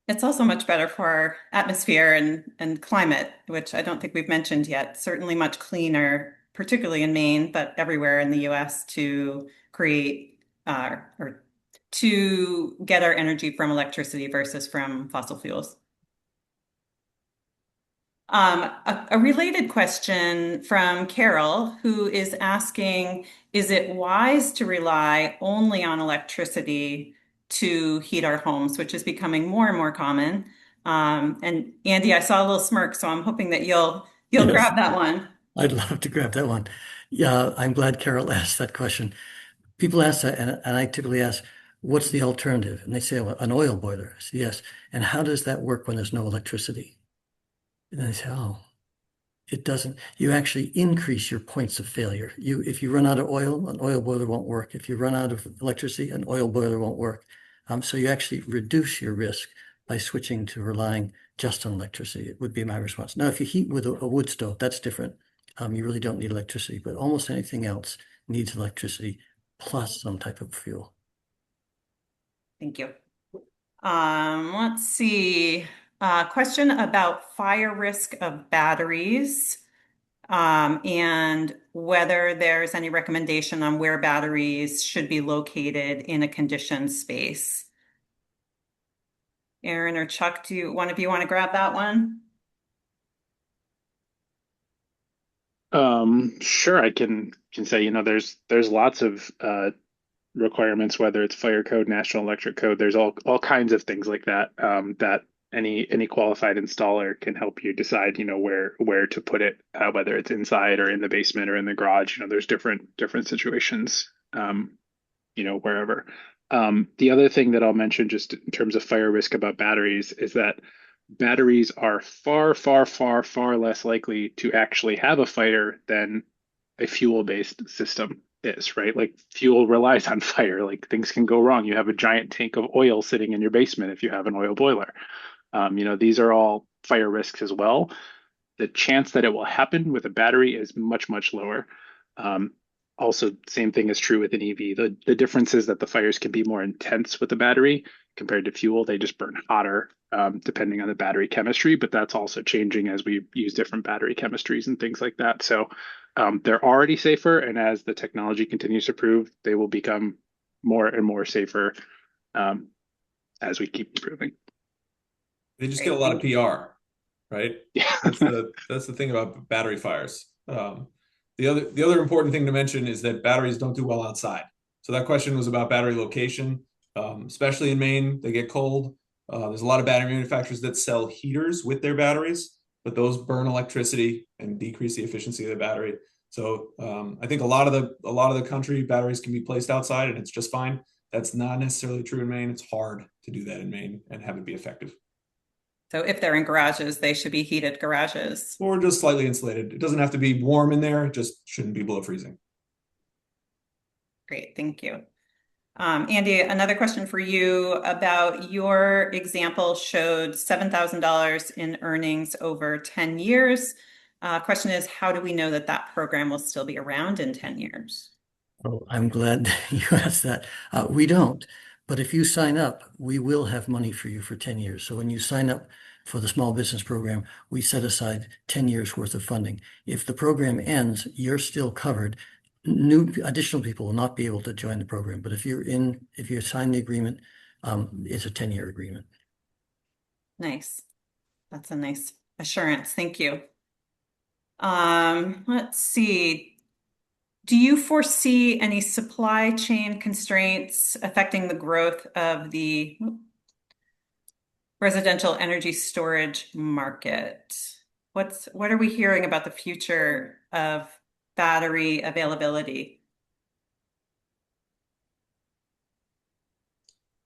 It's also much better for our atmosphere and climate, which I don't think we've mentioned yet. Certainly much cleaner, particularly in Maine, but everywhere in the US to create or to get our energy from electricity versus from fossil fuels. A related question from Carol, who is asking, is it wise to rely only on electricity to heat our homes, which is becoming more and more common? And Andy, I saw a little smirk, so I'm hoping that you'll Yes. grab that one. I'd love to grab that one. Yeah, I'm glad Carol asked that question. People ask that, and I typically ask, what's the alternative? And they say, well, an oil boiler. I say, yes. And how does that work when there's no electricity? And they say, oh, it doesn't. You actually increase your points of failure. If you run out of oil, an oil boiler won't work. If you run out of electricity, an oil boiler won't work. So you actually reduce your risk by switching to relying just on electricity. It would be my response. Now, if you heat with a wood stove, that's different. You really don't need electricity, but almost anything else needs electricity plus some type of fuel. Thank you. Let's see. Question about fire risk of batteries, and whether there's any recommendation on where batteries should be located in a conditioned space. Aaron or Chuck, do one of you want to grab that one? Sure, I can say, there's lots of requirements, whether it's fire code, National Electric Code. There's all kinds of things like that that any qualified installer can help you decide, where to put it, whether it's inside or in the basement or in the garage. There's different situations, wherever. The other thing that I'll mention, just in terms of fire risk about batteries, is that batteries are far, far, far, far less likely to actually have a fire than a fuel-based system is, right? Like fuel relies on fire. Like things can go wrong. You have a giant tank of oil sitting in your basement if you have an oil boiler. These are all fire risks as well. The chance that it will happen with a battery is much, much lower. Also, same thing is true with an EV. The difference is that the fires can be more intense with the battery compared to fuel. They just burn hotter, depending on the battery chemistry, but that's also changing as we use different battery chemistries and things like that. So they're already safer, and as the technology continues to improve, they will become more and more safer as we keep improving. They just get a lot of PR, right? Yeah. That's the thing about battery fires. The other important thing to mention is that batteries don't do well outside. So that question was about battery location, especially in Maine. They get cold. There's a lot of battery manufacturers that sell heaters with their batteries, but those burn electricity and decrease the efficiency of the battery. So I think a lot of the country, batteries can be placed outside and it's just fine. That's not necessarily true in Maine. It's hard to do that in Maine and have it be effective. So if they're in garages, they should be heated garages. Or just slightly insulated. It doesn't have to be warm in there. It just shouldn't be below freezing. Great, thank you. Andy, another question for you about your example showed $7,000 in earnings over 10 years. Question is, how do we know that that program will still be around in 10 years? Oh, I'm glad you asked that. We don't, but if you sign up, we will have money for you for 10 years. So when you sign up for the small business program, we set aside 10 years worth of funding. If the program ends, you're still covered. Additional people will not be able to join the program, but if you sign the agreement, it's a 10-year agreement. Nice. That's a nice assurance. Thank you. Let's see. Do you foresee any supply chain constraints affecting the growth of the residential energy storage market? What are we hearing about the future of battery availability?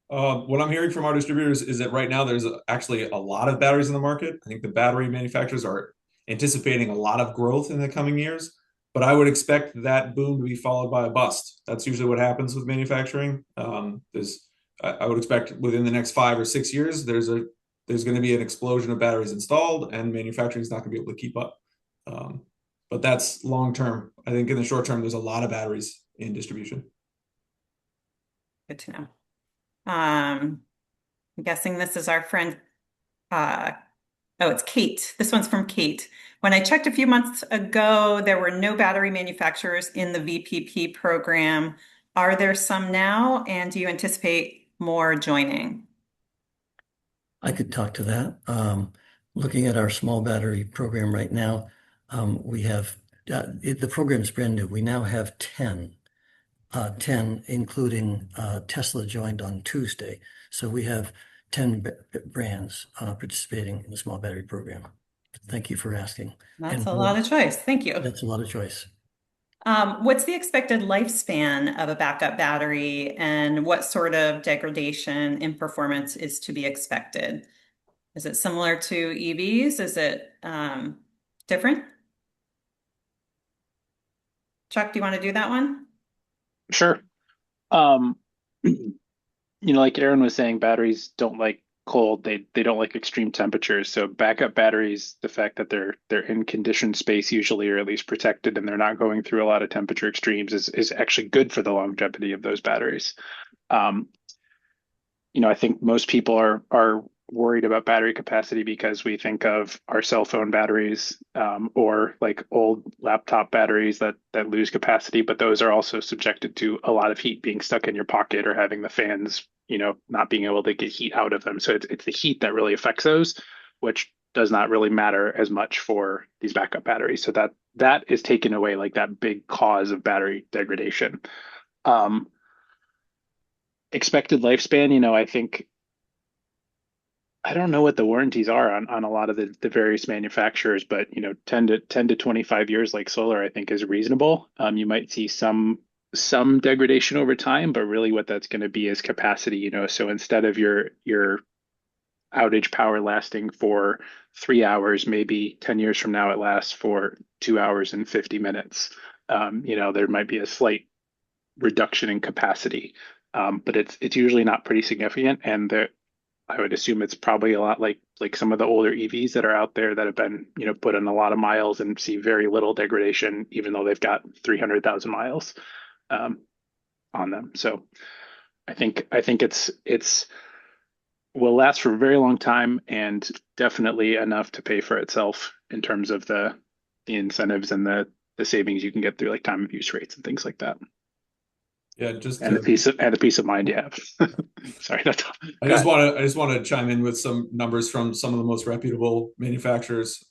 What I'm hearing from our distributors is that right now there's actually a lot of batteries in the market. I think the battery manufacturers are anticipating a lot of growth in the coming years, but I would expect that boom to be followed by a bust. That's usually what happens with manufacturing. I would expect within the next 5 or 6 years, there's going to be an explosion of batteries installed, and manufacturing is not going to be able to keep up. But that's long term. I think in the short term, there's a lot of batteries in distribution. Good to know. I'm guessing this is our friend. Oh, it's Kate. This one's from Kate. When I checked a few months ago, there were no battery manufacturers in the VPP program. Are there some now? And do you anticipate more joining? I could talk to that. Looking at our small battery program right now, we have the program's brand new. We now have 10, including Tesla joined on Tuesday. So we have 10 brands participating in the small battery program. Thank you for asking. That's a lot of choice. Thank you. That's a lot of choice. What's the expected lifespan of a backup battery, and what sort of degradation in performance is to be expected? Is it similar to EVs? Is it different? Chuck, do you want to do that one? Sure. Um, like Aaron was saying, batteries don't like cold. They don't like extreme temperatures. So backup batteries, the fact that they're in conditioned space usually, or at least protected, and they're not going through a lot of temperature extremes is actually good for the longevity of those batteries. I think most people are worried about battery capacity because we think of our cell phone batteries, or like old laptop batteries that lose capacity, but those are also subjected to a lot of heat being stuck in your pocket or having the fans, not being able to get heat out of them. So it's the heat that really affects those, which does not really matter as much for these backup batteries. So that is taken away, like that big cause of battery degradation. Expected lifespan, I think I don't know what the warranties are on a lot of the various manufacturers, but 10 to 25 years like solar, I think is reasonable. You might see some degradation over time, but really what that's going to be is capacity, so instead of your outage power lasting for 3 hours, maybe 10 years from now it lasts for 2 hours and 50 minutes. There might be a slight reduction in capacity, but it's usually not pretty significant, and I would assume it's probably a lot like some of the older EVs that are out there that have been, put in a lot of miles and see very little degradation, even though they've got 300,000 miles on them. So I think it's will last for a very long time, and definitely enough to pay for itself in terms of the incentives and the savings you can get through like time of use rates and things like that. Yeah, The peace of mind you have. Sorry, I just want to chime in with some numbers from some of the most reputable manufacturers.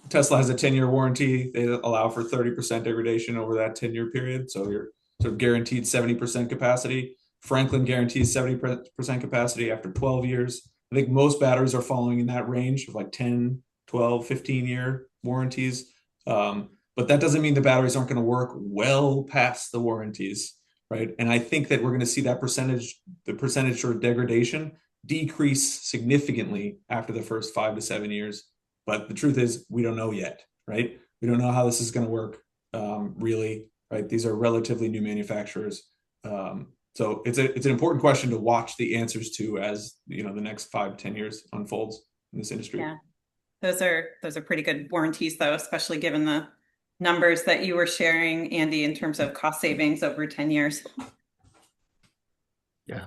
Tesla has a 10-year warranty. They allow for 30% degradation over that 10-year period, so you're sort of guaranteed 70% capacity. Franklin guarantees 70% capacity after 12 years. I think most batteries are falling in that range of like 10, 12, 15-year warranties. But that doesn't mean the batteries aren't going to work well past the warranties, right? And I think that we're going to see that the percentage sort of degradation decrease significantly after the first 5 to 7 years. But the truth is, we don't know yet, right? We don't know how this is going to work, really, right? These are relatively new manufacturers. So it's an important question to watch the answers to as the next 5 to 10 years unfolds in this industry. Yeah, those are pretty good warranties, though, especially given the numbers that you were sharing, Andy, in terms of cost savings over 10 years. Yeah.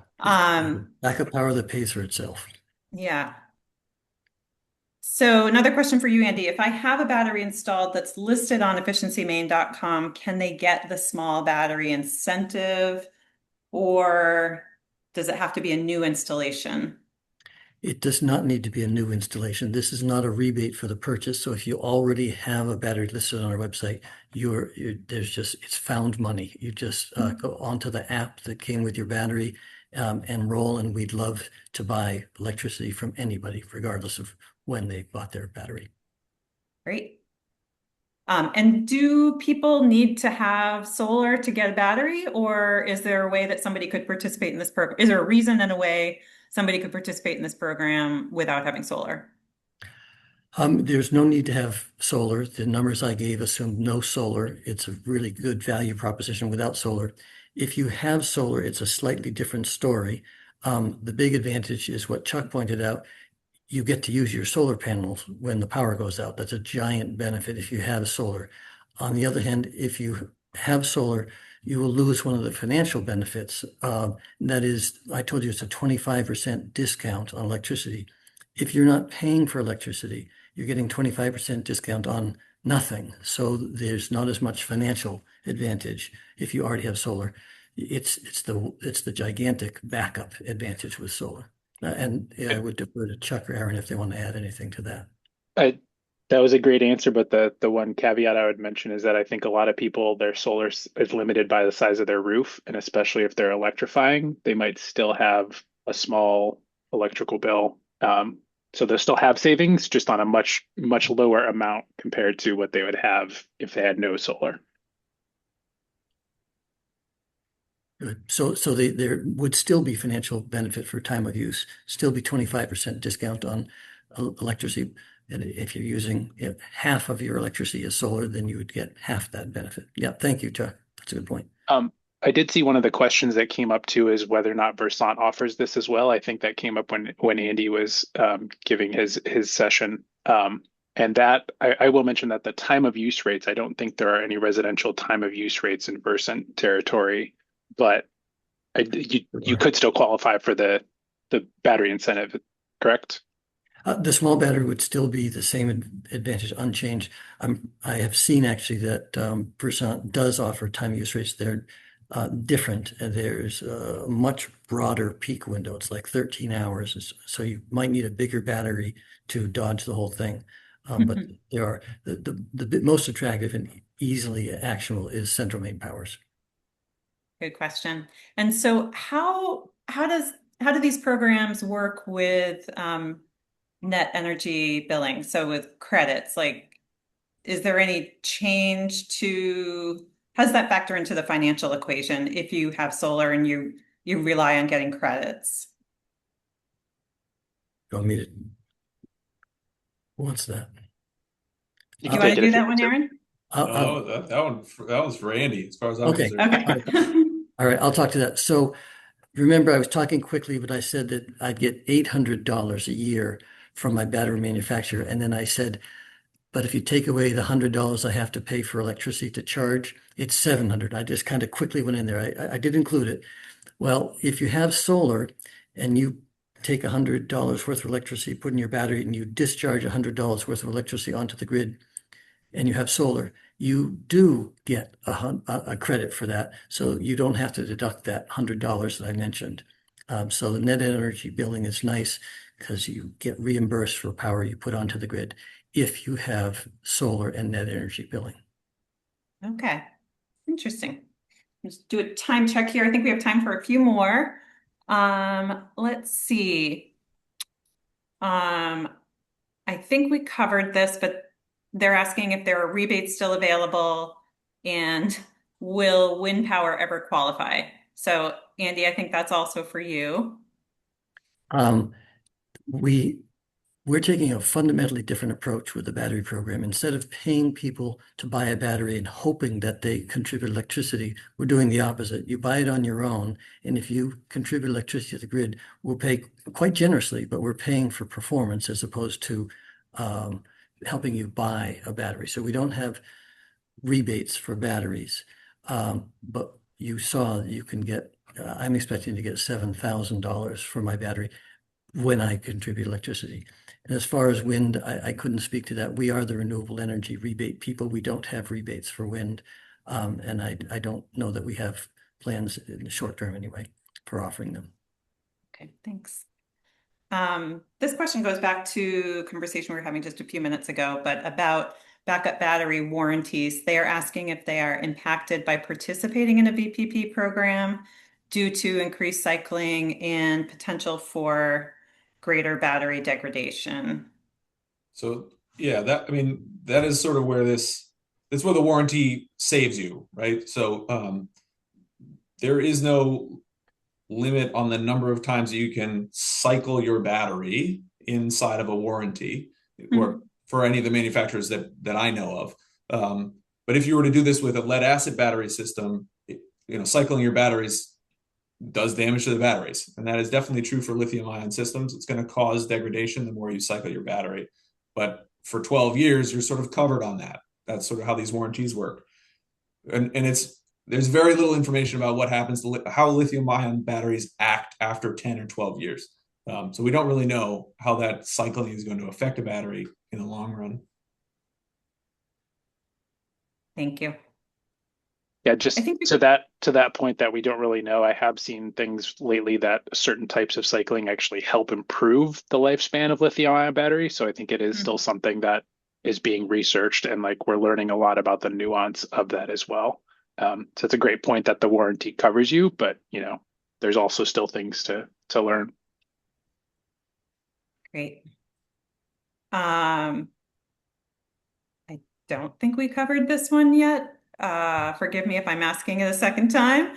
Backup power that pays for itself. Yeah. So another question for you, Andy. If I have a battery installed that's listed on efficiencymaine.com, can they get the small battery incentive, or does it have to be a new installation? It does not need to be a new installation. This is not a rebate for the purchase. So if you already have a battery listed on our website, it's found money. You just go onto the app that came with your battery, enroll, and we'd love to buy electricity from anybody, regardless of when they bought their battery. Great. And do people need to have solar to get a battery, or is there a way that somebody could participate in this program? Is there a reason and a way somebody could participate in this program without having solar? There's no need to have solar. The numbers I gave assumed no solar. It's a really good value proposition without solar. If you have solar, it's a slightly different story. The big advantage is what Chuck pointed out. You get to use your solar panels when the power goes out. That's a giant benefit if you have solar. On the other hand, if you have solar, you will lose one of the financial benefits. That is, I told you it's a 25% discount on electricity. If you're not paying for electricity, you're getting 25% discount on nothing. So there's not as much financial advantage if you already have solar. It's the gigantic backup advantage with solar. And I would defer to Chuck or Aaron if they want to add anything to that. That was a great answer, but the one caveat I would mention is that I think a lot of people, their solar is limited by the size of their roof, and especially if they're electrifying, they might still have a small electrical bill. So they'll still have savings, just on a much lower amount compared to what they would have if they had no solar. Good. So there would still be financial benefit for time of use, still be 25% discount on electricity. And if you're using half of your electricity as solar, then you would get half that benefit. Yeah, thank you, Chuck. That's a good point. I did see one of the questions that came up too is whether or not Versant offers this as well. I think that came up when Andy was giving his session. And that I will mention that the time of use rates, I don't think there are any residential time of use rates in Versant territory, but you could still qualify for the battery incentive, correct? The small battery would still be the same advantage, unchanged. I have seen actually that Versant does offer time use rates. They're different. There's a much broader peak window. It's like 13 hours. So you might need a bigger battery to dodge the whole thing. But there are the most attractive and easily actionable is central Maine powers. Good question. And so how do these programs work with net energy billing? So with credits, like, is there any change to how does that factor into the financial equation if you have solar and you rely on getting credits? You want me to? What's that? Do you want to do that one, Aaron? That was for Andy, as far as I'm Okay. concerned. Okay. All right, I'll talk to that. So remember, I was talking quickly, but I said that I'd get $800 a year from my battery manufacturer. And then I said, but if you take away the $100 I have to pay for electricity to charge, it's $700. I just kind of quickly went in there. I did include it. Well, if you have solar and you take $100 worth of electricity, put in your battery, and you discharge $100 worth of electricity onto the grid, and you have solar, you do get a credit for that. So you don't have to deduct that $100 that I mentioned. So the net energy billing is nice because you get reimbursed for power you put onto the grid if you have solar and net energy billing. Okay, interesting. Let's do a time check here. I think we have time for a few more. Let's see. I think we covered this, but they're asking if there are rebates still available and will wind power ever qualify? So Andy, I think that's also for you. We're taking a fundamentally different approach with the battery program. Instead of paying people to buy a battery and hoping that they contribute electricity, we're doing the opposite. You buy it on your own, and if you contribute electricity to the grid, we'll pay quite generously, but we're paying for performance as opposed to helping you buy a battery. So we don't have rebates for batteries, but you saw you can get, I'm expecting to get $7,000 for my battery when I contribute electricity. And as far as wind, I couldn't speak to that. We are the renewable energy rebate people. We don't have rebates for wind. And I don't know that we have plans in the short term anyway for offering them. Okay, thanks. This question goes back to a conversation we were having just a few minutes ago, but about backup battery warranties. They are asking if they are impacted by participating in a VPP program due to increased cycling and potential for greater battery degradation. So yeah, that is sort of where that's where the warranty saves you, right? So there is no limit on the number of times that you can cycle your battery inside of a warranty, or for any of the manufacturers that I know of. But if you were to do this with a lead acid battery system, cycling your batteries does damage to the batteries. And that is definitely true for lithium ion systems. It's going to cause degradation the more you cycle your battery. But for 12 years, you're sort of covered on that. That's sort of how these warranties work. And there's very little information about what happens to how lithium ion batteries act after 10 or 12 years. So we don't really know how that cycling is going to affect a battery in the long run. Thank you. Yeah, just to that point that we don't really know, I have seen things lately that certain types of cycling actually help improve the lifespan of lithium-ion batteries. So I think it is still something that is being researched, and like we're learning a lot about the nuance of that as well. So it's a great point that the warranty covers you, but there's also still things to learn. Great. I don't think we covered this one yet. Forgive me if I'm asking it a second time.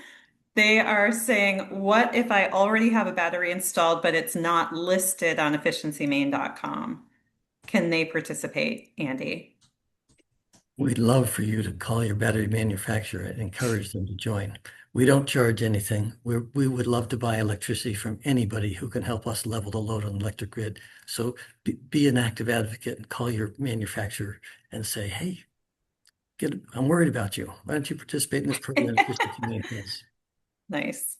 They are saying, what if I already have a battery installed, but it's not listed on efficiencymaine.com? Can they participate, Andy? We'd love for you to call your battery manufacturer and encourage them to join. We don't charge anything. We would love to buy electricity from anybody who can help us level the load on the electric grid. So be an active advocate and call your manufacturer and say, hey, I'm worried about you. Why don't you participate in this program? Nice.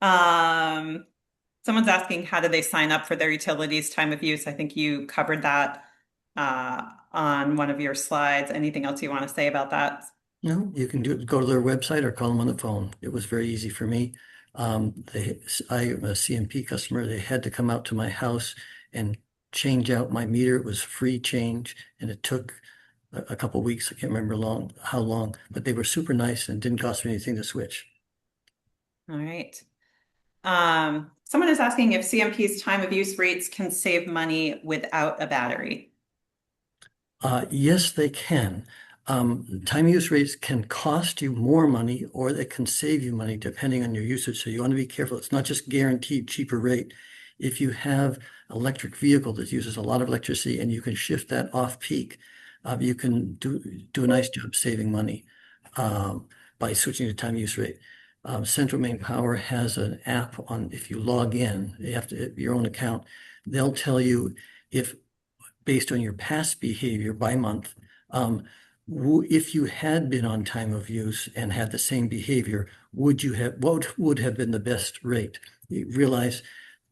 Someone's asking, how do they sign up for their utilities time of use? I think you covered that on one of your slides. Anything else you want to say about that? No, you can go to their website or call them on the phone. It was very easy for me. I am a CMP customer. They had to come out to my house and change out my meter. It was free change, and it took a couple of weeks. I can't remember how long, but they were super nice and didn't cost me anything to switch. All right. Someone is asking if CMP's time of use rates can save money without a battery. Yes, they can. Time use rates can cost you more money, or they can save you money depending on your usage. So you want to be careful. It's not just guaranteed cheaper rate. If you have an electric vehicle that uses a lot of electricity and you can shift that off peak, you can do a nice job saving money by switching to time use rate. Central Maine Power has an app if you log in, you have to your own account, they'll tell you if based on your past behavior by month, if you had been on time of use and had the same behavior, what would have been the best rate? You realize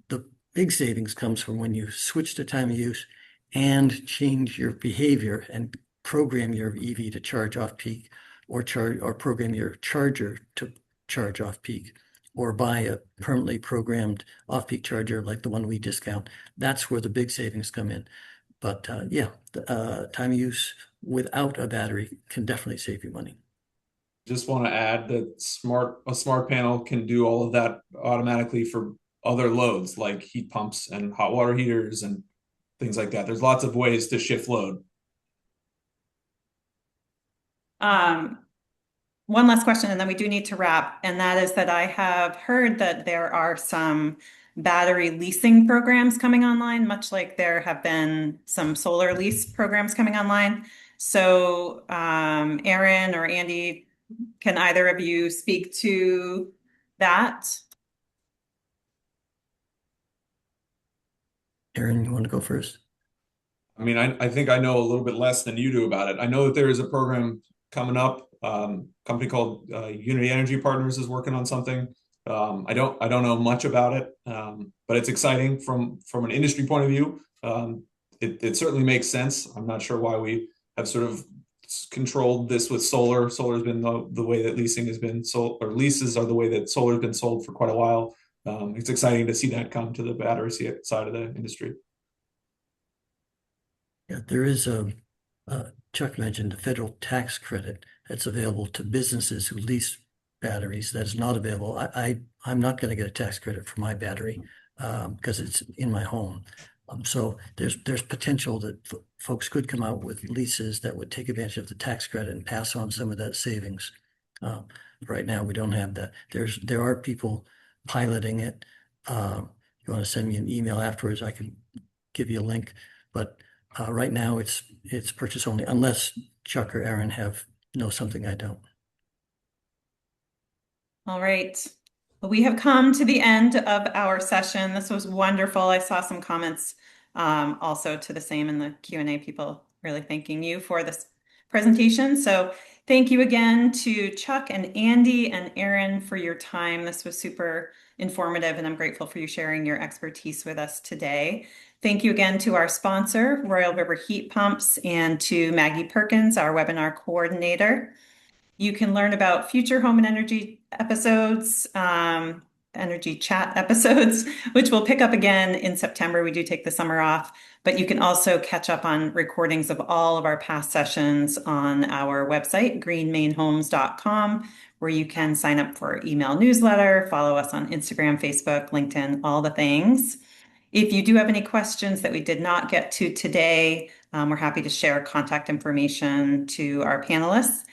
the big savings comes from when you switch to time of use and change your behavior and program your EV to charge off peak, or program your charger to charge off peak, or buy a permanently programmed off-peak charger like the one we discount. That's where the big savings come in. But time use without a battery can definitely save you money. Just want to add that a smart panel can do all of that automatically for other loads like heat pumps and hot water heaters and things like that. There's lots of ways to shift load. One last question, and then we do need to wrap, and that is that I have heard that there are some battery leasing programs coming online, much like there have been some solar lease programs coming online. So, Aaron or Andy, can either of you speak to that? Aaron, you want to go first? I mean, I think I know a little bit less than you do about it. I know that there is a program coming up. Company called Unity Energy Partners is working on something. I don't know much about it, but it's exciting from an industry point of view. It certainly makes sense. I'm not sure why we have sort of controlled this with solar. Solar has been the way that leasing has been sold, or leases are the way that solar has been sold for quite a while. it's exciting to see that come to the battery side of the industry. Yeah, there is Chuck mentioned a federal tax credit that's available to businesses who lease batteries that is not available. I'm not going to get a tax credit for my battery because it's in my home. So there's potential that folks could come out with leases that would take advantage of the tax credit and pass on some of that savings. Right now, we don't have that. There are people piloting it. You want to send me an email afterwards, I can give you a link. But right now, it's purchase only, unless Chuck or Aaron know something I don't. All right. Well, we have come to the end of our session. This was wonderful. I saw some comments also to the same in the Q&A, people really thanking you for this presentation. So thank you again to Chuck and Andy and Aaron for your time. This was super informative, and I'm grateful for you sharing your expertise with us today. Thank you again to our sponsor, Royal River Heat Pumps, and to Maggie Perkins, our webinar coordinator. You can learn about future home and energy episodes, energy chat episodes, which we'll pick up again in September. We do take the summer off, but you can also catch up on recordings of all of our past sessions on our website, greenmainhomes.com, where you can sign up for email newsletter, follow us on Instagram, Facebook, LinkedIn, all the things. If you do have any questions that we did not get to today, we're happy to share contact information to our panelists.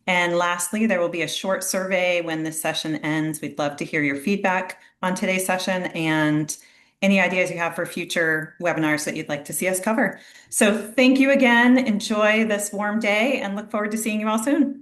And lastly, there will be a short survey when this session ends. We'd love to hear your feedback on today's session and any ideas you have for future webinars that you'd like to see us cover. So thank you again. Enjoy this warm day and look forward to seeing you all soon.